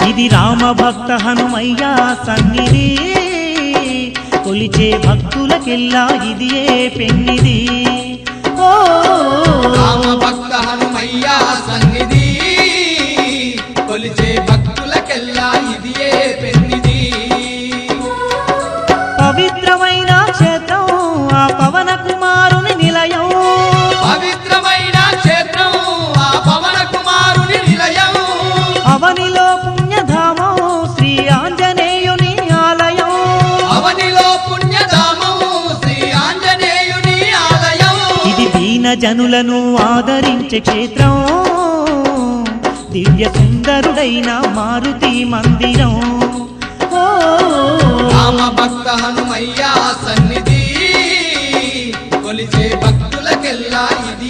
ఇది రామ భక్త హనుమయ్య సన్నిధి, కొలిచే భక్తులకెల్లా ఇదియే పెన్నిది. ఓ రామ భక్త హనుమయ్య సన్నిధి, కొలిచే భక్తులకెల్లా ఇదియే పెన్నిది. పవిత్రమైన క్షేత్రం ఆ పవన కుమారుని నిలయం, పవిత్రమైన క్షేత్రం ఆ పవన కుమారుని నిలయం. అవనిలో పుణ్యధామం శ్రీ ఆంజనేయుని ఆలయం, అవనిలో పుణ్యధామం శ్రీ ఆంజనేయుని ఆలయం. ఇది దీన జనులను ఆదరించే క్షేత్రం, దివ్య సుందరుడైన మారుతి మందిరం. ఓ రామ భక్త హనుమయ్య సన్నిధి, కొలిచే భక్తులకెల్లా ఇది